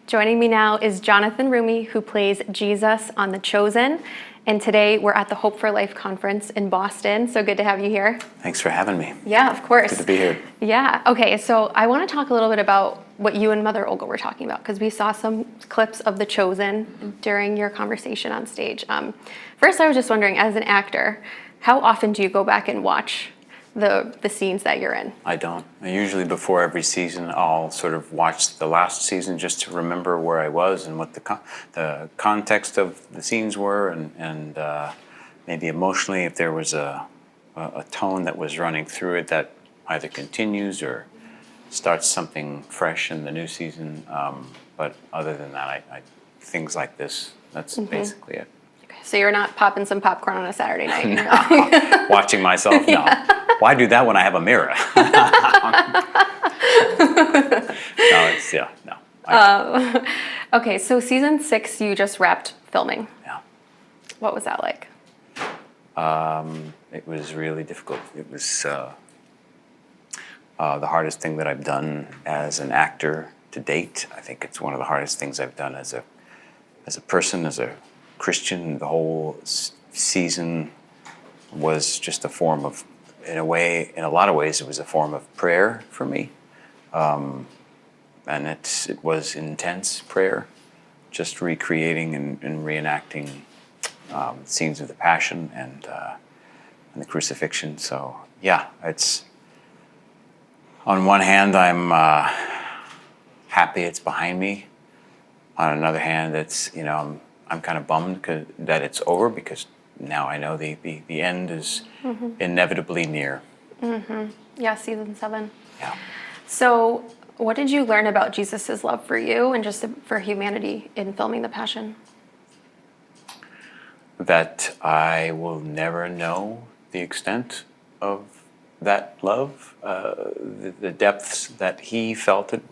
Joining me now is Jonathan Roumie, who plays Jesus on The Chosen. And today we're at the Hope for Life conference in Boston. So good to have you here. Thanks for having me. Yeah, of course. Good to be here. Yeah. Okay. So I want to talk a little bit about what you and Mother Olga were talking about, because we saw some clips of The Chosen during your conversation on stage. First, I was just wondering, as an actor, how often do you go back and watch the scenes that you're in? I don't. Usually before every season, I'll sort of watch the last season just to remember where I was and what the context of the scenes were, and maybe emotionally if there was a tone that was running through it that either continues or starts something fresh in the new season. But other than that, I things like this, that's basically it. Okay, so you're not popping some popcorn on a Saturday night? No. Watching myself? No. Yeah. Why do that when I have a mirror? No. Okay, so season 6, you just wrapped filming. Yeah. What was that like? It was really difficult. It was the hardest thing that I've done as an actor to date. I think it's one of the hardest things I've done as a person, as a Christian. The whole season was just a form of, in a lot of ways, it was a form of prayer for me. And it was intense prayer, just recreating and reenacting scenes of the Passion and the Crucifixion. So yeah, it's, on one hand, I'm happy it's behind me. On another hand, it's, I'm kind of bummed that it's over, because now I know the end is inevitably near. Yeah, season 7. Yeah. So what did you learn about Jesus' love for you and just for humanity in filming The Passion? That I will never know the extent of that love, the depths that he felt it.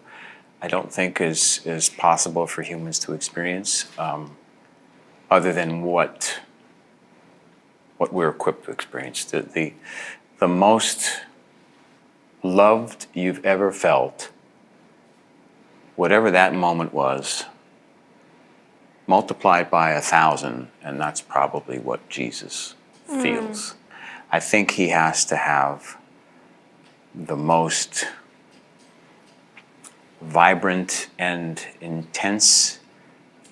I don't think is possible for humans to experience, other than what we're equipped to experience. The most loved you've ever felt, whatever that moment was, multiplied by 1,000, and that's probably what Jesus feels. I think he has to have the most vibrant and intense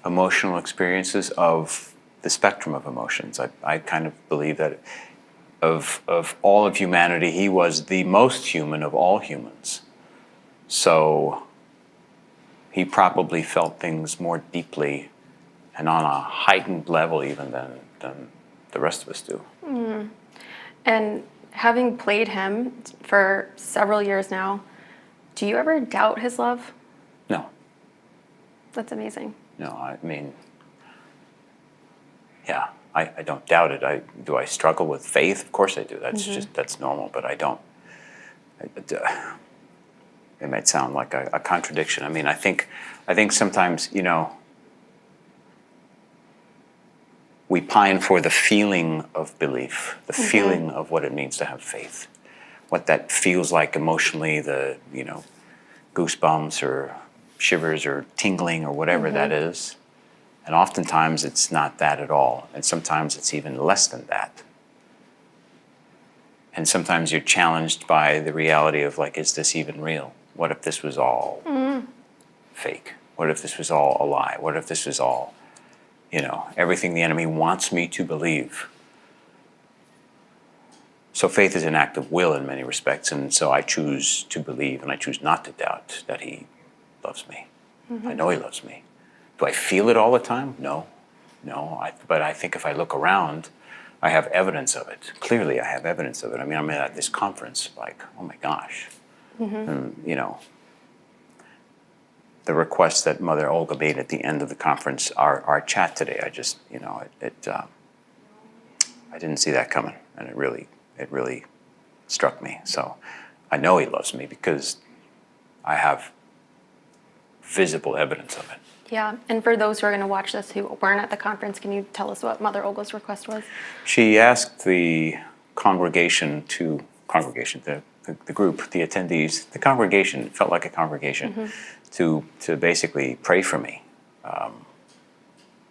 emotional experiences of the spectrum of emotions. I kind of believe that of all of humanity, he was the most human of all humans. So he probably felt things more deeply and on a heightened level even than the rest of us do. And having played him for several years now, do you ever doubt his love? No. That's amazing. No, I mean, yeah, I don't doubt it. Do I struggle with faith? Of course I do. That's normal, but I don't. It might sound like a contradiction. I mean, I think sometimes, we pine for the feeling of belief, the feeling of what it means to have faith, what that feels like emotionally, the, goosebumps or shivers or tingling or whatever that is. And oftentimes it's not that at all. And sometimes it's even less than that. And sometimes you're challenged by the reality of, like, is this even real? What if this was all fake? What if this was all a lie? What if this was all, everything the enemy wants me to believe? So faith is an act of will in many respects, and so I choose to believe and I choose not to doubt that he loves me. I know he loves me. Do I feel it all the time? No. But I think if I look around, I have evidence of it. Clearly I have evidence of it. I mean, I'm at this conference, like, oh my gosh. And, the request that Mother Olga made at the end of the conference, our chat today, I just, I didn't see that coming, and it really struck me. So I know he loves me because I have visible evidence of it. Yeah, and for those who are going to watch this who weren't at the conference, can you tell us what Mother Olga's request was? She asked the congregation, the group, the attendees, the congregation, it felt like a congregation, to basically pray for me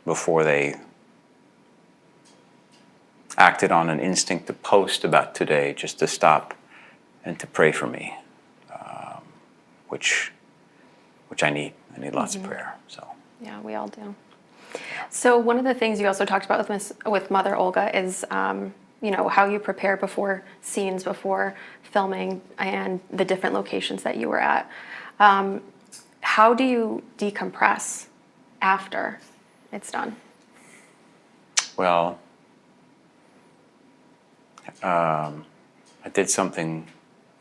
before they acted on an instinct to post about today, just to stop and to pray for me, which I need. I need lots of prayer. So Yeah, we all do. So one of the things you also talked about with Mother Olga is, how you prepare before scenes, before filming, and the different locations that you were at. How do you decompress after it's done? Well, I did something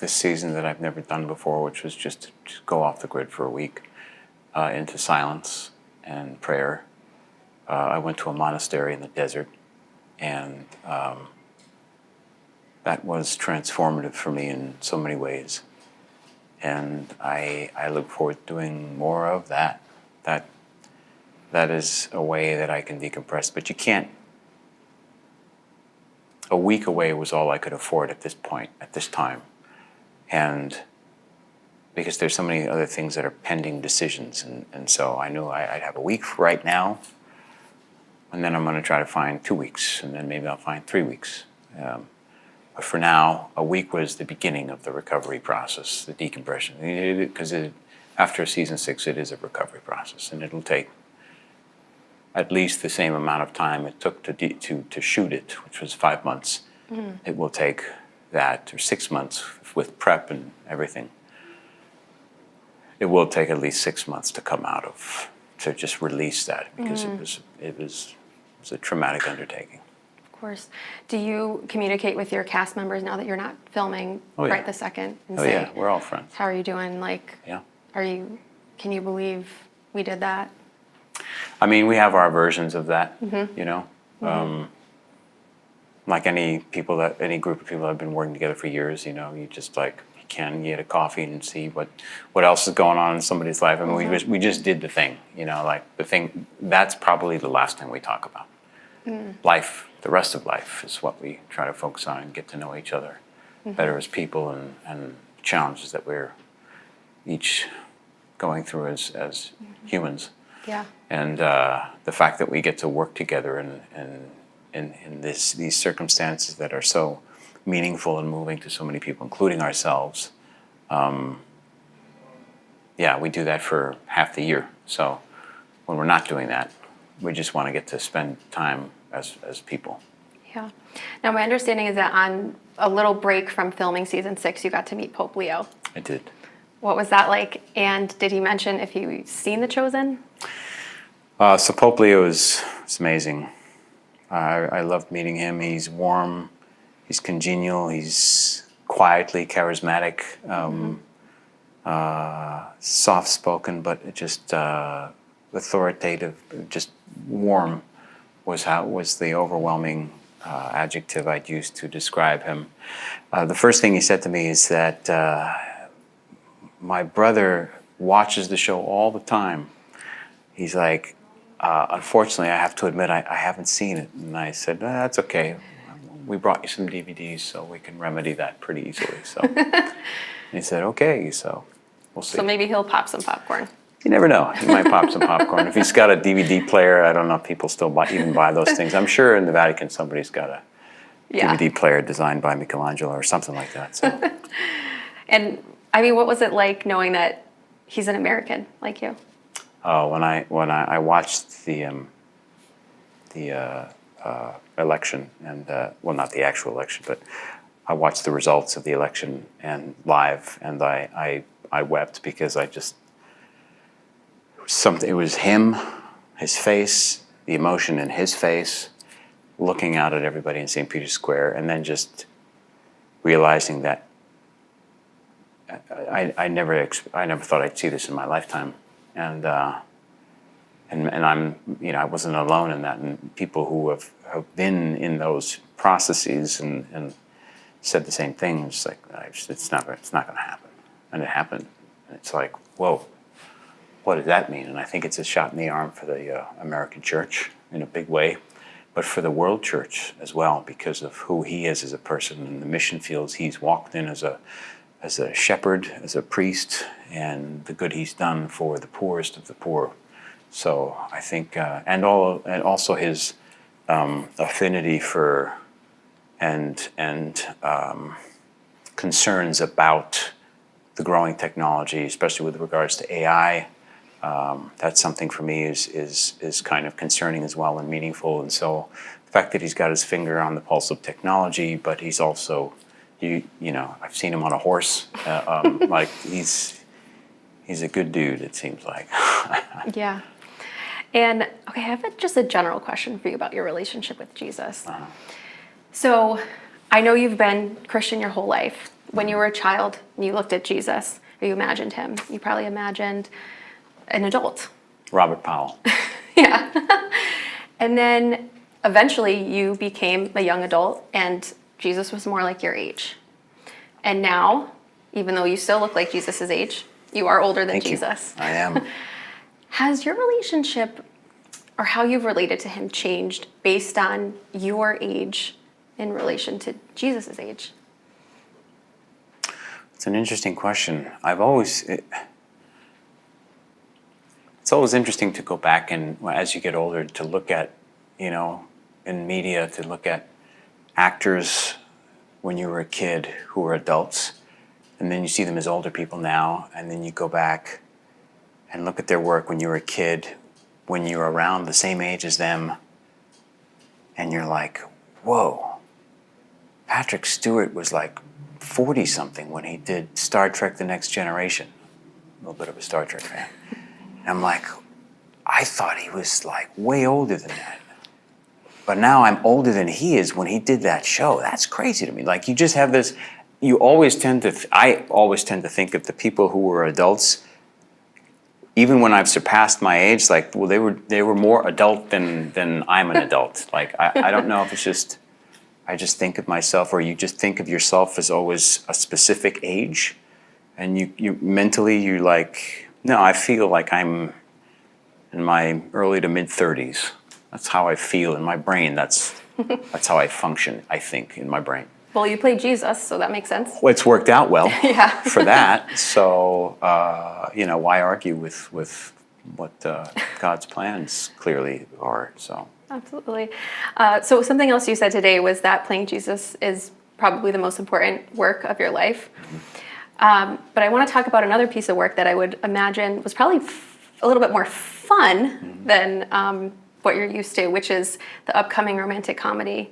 this season that I've never done before, which was just to go off the grid for a week into silence and prayer. I went to a monastery in the desert, and that was transformative for me in so many ways. And I look forward to doing more of that. That is a way that I can decompress. But you can't. A week away was all I could afford at this point, at this time. And because there's so many other things that are pending decisions. And so I knew I'd have a week right now, and then I'm going to try to find 2 weeks, and then maybe I'll find 3 weeks. But for now, a week was the beginning of the recovery process, the decompression. Because after season 6, it is a recovery process, and it'll take at least the same amount of time it took to shoot it, which was 5 months. It will take that, or 6 months with prep and everything. It will take at least 6 months to come out of, to just release that, because it was a traumatic undertaking. Of course. Do you communicate with your cast members now that you're not filming right this second? And say, yeah, we're all friends. How are you doing? Yeah. Can you believe we did that? I mean, we have our versions of that, like any group of people that have been working together for years, you just you get a coffee and see what else is going on in somebody's life. I mean, we just did the thing, the thing, that's probably the last thing we talk about. Life, the rest of life is what we try to focus on and get to know each other better as people, and challenges that we're each going through as humans. Yeah. And the fact that we get to work together in these circumstances that are so meaningful and moving to so many people, including ourselves. We do that for half the year. So when we're not doing that, we just want to get to spend time as people. Yeah. Now, my understanding is that on a little break from filming season 6, you got to meet Pope Leo. I did. What was that like? And did he mention if you'd seen The Chosen? So Pope Leo is amazing. I loved meeting him. He's warm, he's congenial, he's quietly charismatic, soft-spoken, but just authoritative, just warm was the overwhelming adjective I'd use to describe him. The first thing he said to me is that my brother watches the show all the time. He's like, unfortunately, I have to admit, I haven't seen it. And I said, that's okay. We brought you some DVDs, so we can remedy that pretty easily. So and he said, okay, so we'll see. So maybe he'll pop some popcorn. You never know. He might pop some popcorn. If he's got a DVD player, I don't know if people still even buy those things. I'm sure in the Vatican somebody's got a DVD player designed by Michelangelo or something like that. So. And I mean, what was it like knowing that he's an American like you? Oh, when I watched the election, and not the actual election, but I watched the results of the election and live, and I wept because it was him, his face, the emotion in his face, looking out at everybody in St. Peter's Square, and then just realizing that I never thought I'd see this in my lifetime. And I'm, I wasn't alone in that, and people who have been in those processes and said the same thing. It's like it's not going to happen, and it happened. And it's like, whoa, what does that mean? And I think it's a shot in the arm for the American church in a big way, but for the world church as well, because of who he is as a person and the mission fields he's walked in as a shepherd, as a priest, and the good he's done for the poorest of the poor. So I think, and also his affinity for and concerns about the growing technology, especially with regards to AI. That's something for me is kind of concerning as well and meaningful. And so the fact that he's got his finger on the pulse of technology, but he's also, you know, I've seen him on a horse. Like he's a good dude, it seems like. Yeah. And okay, I have just a general question for you about your relationship with Jesus. So I know you've been Christian your whole life. When you were a child and you looked at Jesus, or you imagined him, you probably imagined an adult. Robert Powell. Yeah. And then eventually you became a young adult and Jesus was more like your age. And now, even though you still look like Jesus' age, you are older than Thank Jesus. you. I am. Has your relationship or how you've related to him changed based on your age in relation to Jesus' age? It's an interesting question. It's always interesting to go back and, as you get older, to look at, you know, in media, to look at actors when you were a kid who were adults, and then you see them as older people now, and then you go back and look at their work when you were a kid, when you were around the same age as them, and you're like, whoa, Patrick Stewart was like 40-something when he did Star Trek The Next Generation. A little bit of a Star Trek fan. And I'm like, I thought he was like way older than that. But now I'm older than he is when he did that show. That's crazy to me. Like you just have this, I always tend to think of the people who were adults, even when I've surpassed my age, like, well, they were more adult than I'm an adult. Like, I don't know if it's just, I just think of myself, or you just think of yourself as always a specific age, and you mentally, you're like, no, I feel like I'm in my early to mid 30s. That's how I feel in my brain. That's how I function, I think, in my brain. Well, you played Jesus, so that makes sense. Well, it's worked out well Yeah. for that. So, you know, why argue with what God's plans clearly are? So. Absolutely. So something else you said today was that playing Jesus is probably the most important work of your life. But I want to talk about another piece of work that I would imagine was probably a little bit more fun than what you're used to, which is the upcoming romantic comedy,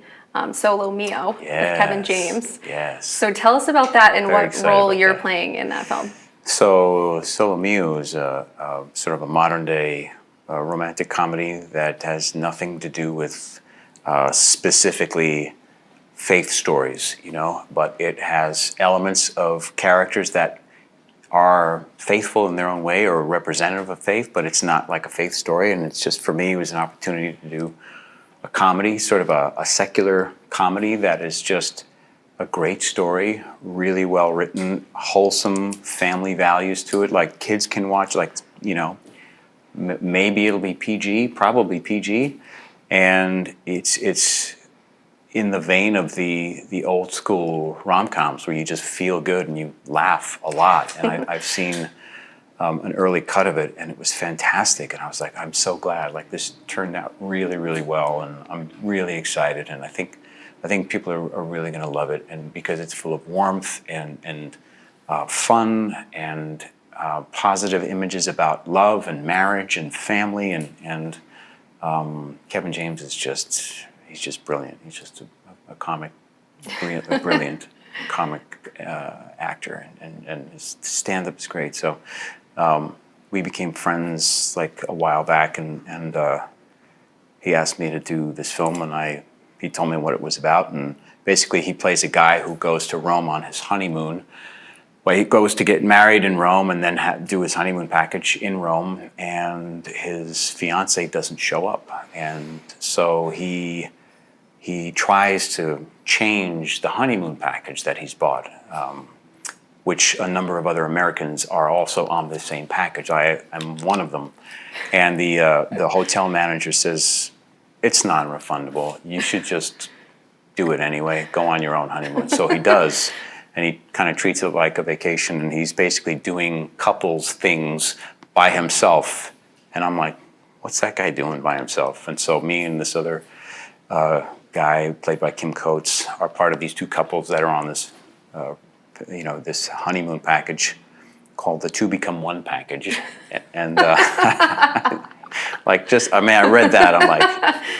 Solo Mio, with Kevin James. Yes. So tell us about that and Very what excited role about you're that. playing in that film. So Solo Mio is a sort of a modern day romantic comedy that has nothing to do with specifically faith stories, you know, but it has elements of characters that are faithful in their own way or representative of faith, but it's not like a faith story. And it's just, for me, it was an opportunity to do a comedy, sort of a secular comedy that is just a great story, really well written, wholesome family values to it, like kids can watch, like, you know, maybe it'll be PG, probably PG, and it's in the vein of the old school rom-coms where you just feel good and you laugh a lot. And I've seen an early cut of it, and it was fantastic. And I was like, I'm so glad. Like, this turned out really, really well, and I'm really excited. And I think people are really going to love it, and because it's full of warmth and fun and positive images about love and marriage and family, and Kevin James is he's just brilliant. He's just a brilliant comic actor, and his stand-up is great. So we became friends like a while back, and he asked me to do this film, and he told me what it was about, and basically he plays a guy who goes to Rome on his honeymoon. Well, he goes to get married in Rome and then do his honeymoon package in Rome, and his fiancée doesn't show up, and so he tries to change the honeymoon package that he's bought, which a number of other Americans are also on the same package. I'm one of them, and the hotel manager says, it's non-refundable. You should just do it anyway. Go on your own honeymoon. So he does. and he kind of treats it like a vacation, and he's basically doing couples things by himself. And I'm like, what's that guy doing by himself? And so me and this other guy, played by Kim Coates, are part of these two couples that are on this, this honeymoon package called the Two Become One package. And I read that, I'm like,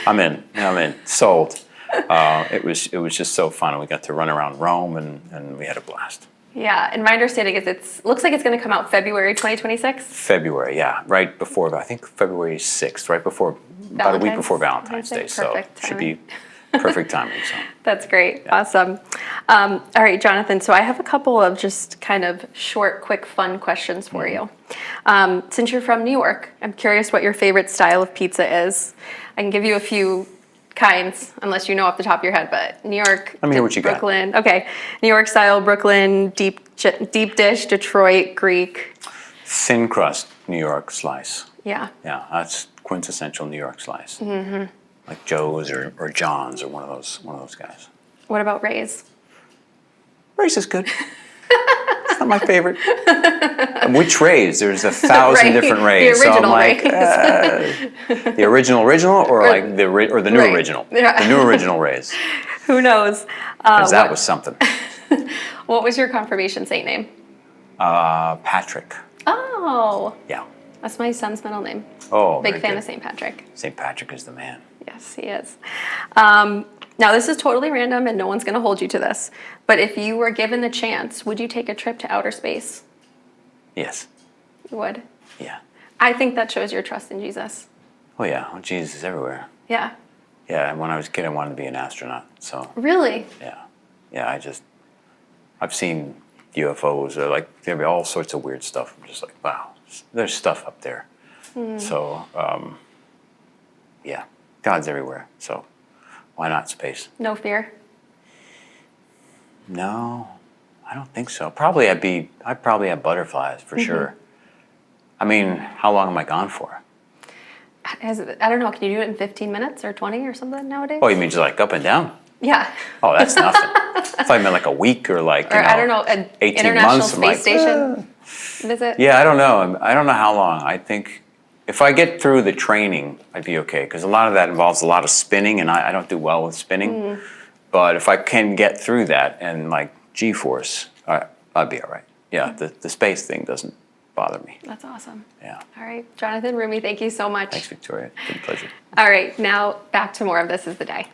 I'm in, sold. It was just so fun. We got to run around Rome, and we had a blast. Yeah, and my understanding is looks like it's going to come out February 2026. February, yeah, right before, I think February 6th, about a week before Valentine's Day. So it should be perfect timing. So. That's great. Yeah. Awesome. All right, Jonathan, so I have a couple of just kind of short, quick, fun questions for you. Since you're from New York, I'm curious what your favorite style of pizza is. I can give you a few kinds, unless you know off the top of your head, but New York, let me hear what you Brooklyn. Got. Okay, New York style, Brooklyn, deep dish, Detroit, Greek. Thin crust New York slice. Yeah. Yeah, that's quintessential New York slice. Mm-hmm. Like Joe's or John's or one of those guys. What about Ray's? Ray's is good. It's not my favorite. Which Ray's? There's 1,000 different Ray's. The original so I'm like, the original, or like the new Ray. original, Yeah. the new original Ray's. Who knows? Because that was something. What was your confirmation saint name? Patrick. Oh. Yeah. That's my son's middle name. Oh, big fan of St. Patrick. St. Patrick is the man. Yes, he is. Now, this is totally random, and no one's going to hold you to this. But if you were given the chance, would you take a trip to outer space? Yes. You would? Yeah. I think that shows your trust in Jesus. Oh, yeah. Well, Jesus is everywhere. Yeah. Yeah, and when I was a kid, I wanted to be an astronaut. So. Really? Yeah. Yeah, I've seen UFOs, or like, there'll be all sorts of weird stuff. I'm just like, wow, there's stuff up there. So, yeah, God's everywhere. So, why not space? No fear? No, I don't think so. I'd probably have butterflies for sure. I mean, how long am I gone for? I don't know. Can you do it in 15 minutes or 20 or something nowadays? Oh, you mean just like up and down? Yeah. Oh, that's nothing. I thought you meant like a week or like, I don't know, an 18 International months. Space Station visit? Yeah, I don't know. I don't know how long. I think if I get through the training, I'd be okay. Because a lot of that involves a lot of spinning, and I don't do well with spinning. But if I can get through that and like G-force, I'd be all right. Yeah, the space thing doesn't bother me. That's awesome. Yeah. All right, Jonathan Roumie, thank you so much. Thanks, Victoria. It's been a pleasure. All right, now back to more of This Is the Day.